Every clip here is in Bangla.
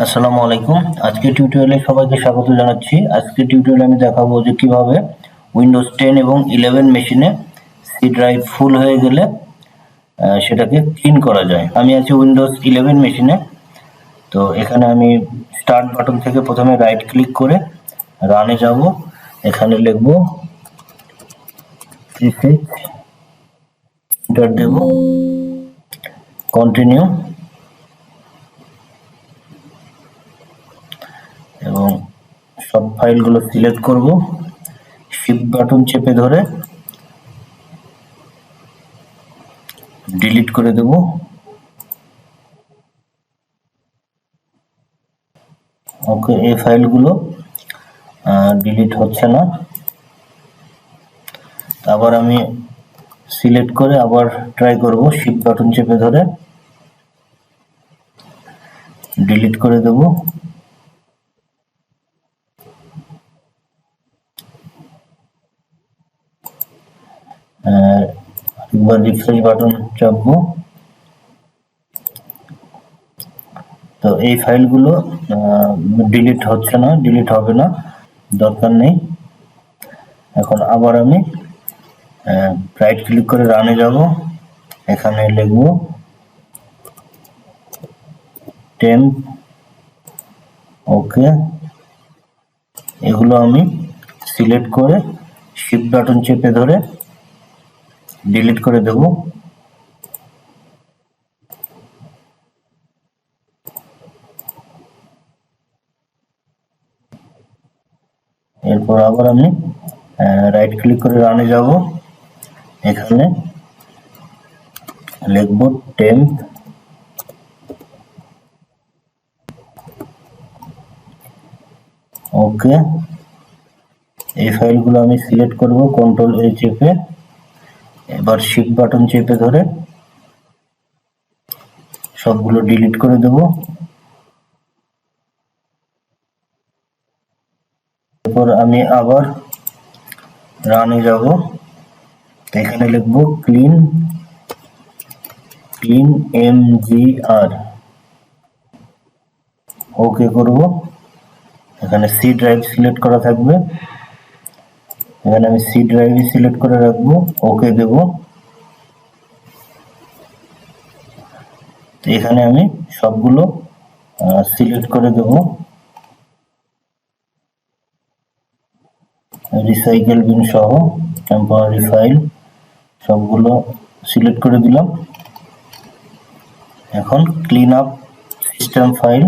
আসসালামু আলাইকুম। আজকে টিউটোরিয়ালে সবাইকে স্বাগত জানাচ্ছি। আজকে টিউটোরিয়ালে আমি দেখাবো যে কিভাবে উইন্ডোজ 10 এবং 11 মেশিনে সি ড্রাইভ ফুল হয়ে গেলে সেটাকে ক্লিন করা যায়। আমি আছি উইন্ডোজ 11 মেশিনে। তো এখানে আমি স্টার্ট বাটন থেকে প্রথমে রাইট ক্লিক করে রানে যাব। এখানে লিখব প্রিফিক্স, এন্টার দেব, কন্টিনিউ এবং সব ফাইলগুলো সিলেক্ট করব। শিফট বাটন চেপে ধরে ডিলিট করে দেব। ওকে, এই ফাইলগুলো ডিলিট হচ্ছে না। আবার আমি সিলেক্ট করে আবার ট্রাই করব। শিফট বাটন চেপে ধরে ডিলিট করে দেব। একবার রিফ্রেশ বাটন চাপবো। তো এই ফাইলগুলো ডিলিট হচ্ছে না, ডিলিট হবে না, দরকার নেই। এখন আবার আমি রাইট ক্লিক করে রানে যাব। এখানে লিখব টেম্প। ওকে, এগুলো আমি সিলেক্ট করে শিফট বাটন চেপে ধরে ডিলিট করে দেব। এরপর আবার আমি রাইট ক্লিক করে রানে যাব। এখানে লিখব টেম্প। ওকে, এই ফাইলগুলো আমি সিলেক্ট করব কন্ট্রোল এ চেপে। এবার শিফট বাটন চেপে ধরে সবগুলো ডিলিট করে দেব। এরপর আমি আবার রানে যাব। এখানে লিখব ক্লিন mgr। ওকে করব। এখানে সি ড্রাইভ সিলেক্ট করা থাকবে। এখানে আমি সি ড্রাইভ সিলেক্ট করে রাখবো। ওকে দেব। এখানে আমি সবগুলো সিলেক্ট করে দেব। রিসাইকেল বিন সহ টেম্পোরারি ফাইল সবগুলো সিলেক্ট করে দিলাম। এখন ক্লিন আপ সিস্টেম ফাইল।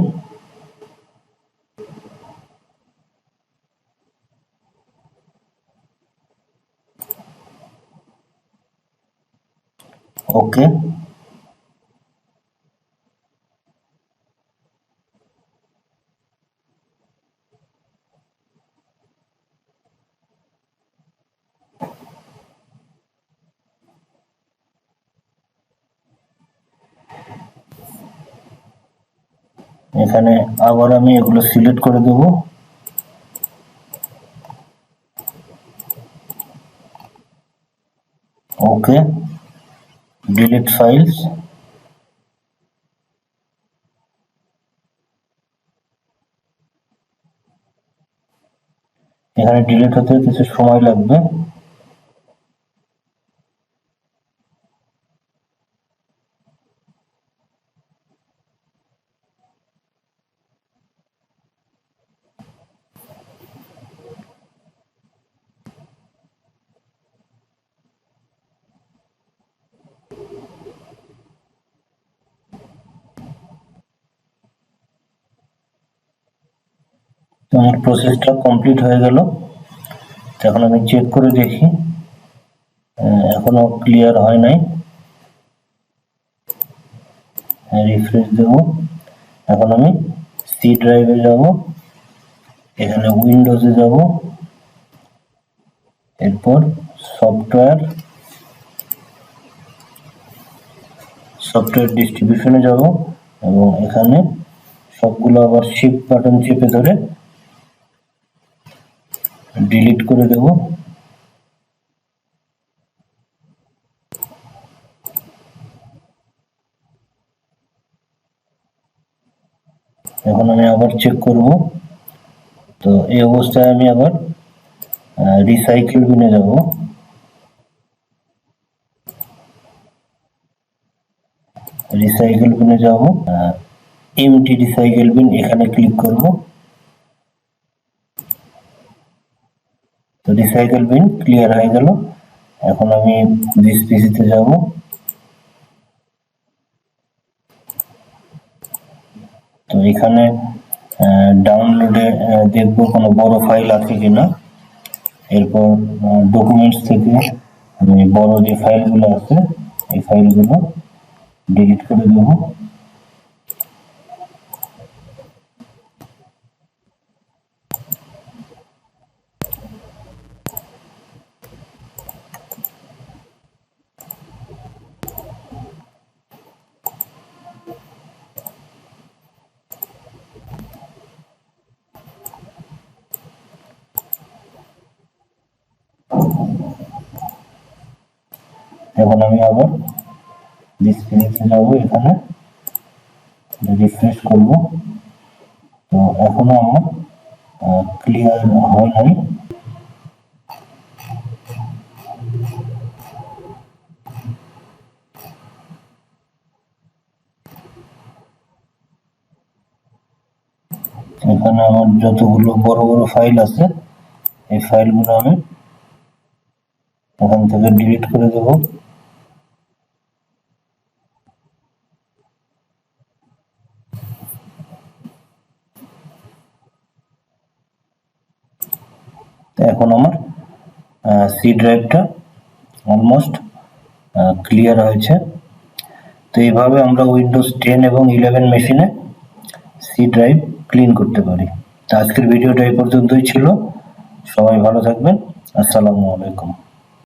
ওকে, এখানে আবার আমি এগুলো সিলেক্ট করে দেব। ওকে, ডিলিট ফাইলস। এখানে ডিলিট হতে কিছু সময় লাগবে। আমার প্রসেসটা কমপ্লিট হয়ে গেল। এখন আমি চেক করে দেখি, এখনো ক্লিয়ার হয় নাই। রিফ্রেশ দেব। এখন আমি সি ড্রাইভে যাব। এখানে উইন্ডোজে যাব। এরপর সফটওয়্যার ডিস্ট্রিবিউশনে যাব এবং এখানে সবগুলো আবার শিফট বাটন চেপে ধরে ডিলিট করে দেব। এখন আমি আবার চেক করব। তো এই অবস্থায় আমি আবার রিসাইকেল বিনে যাব। রিসাইকেল বিনে যাব, এমটি রিসাইকেল বিন, এখানে ক্লিক করব। তো রিসাইকেল বিন ক্লিয়ার হয়ে গেল। এখন আমি দিস পিসিতে যাব। তো এখানে ডাউনলোডে দেখব কোনো বড় ফাইল আছে কিনা। এরপর ডকুমেন্টস থেকে আমি বড় যে ফাইলগুলো আছে এই ফাইলগুলো ডিলিট করে দেব। এখন আমি আবার ডিসপ্লেতে যাব, এখানে রিফ্রেশ করব। তো এখনো আমার ক্লিয়ার হয় নাই। এখানে আমার যতগুলো বড় বড় ফাইল আছে এই ফাইলগুলো আমি এখান থেকে ডিলিট করে দেব। এখন আমার সি ড্রাইভটা অলমোস্ট ক্লিয়ার হয়েছে। তো এইভাবে আমরা উইন্ডোজ 10 এবং 11 মেশিনে সি ড্রাইভ ক্লিন করতে পারি। তো আজকের ভিডিওটা এই পর্যন্তই ছিল। সবাই ভালো থাকবেন। আসসালামু আলাইকুম।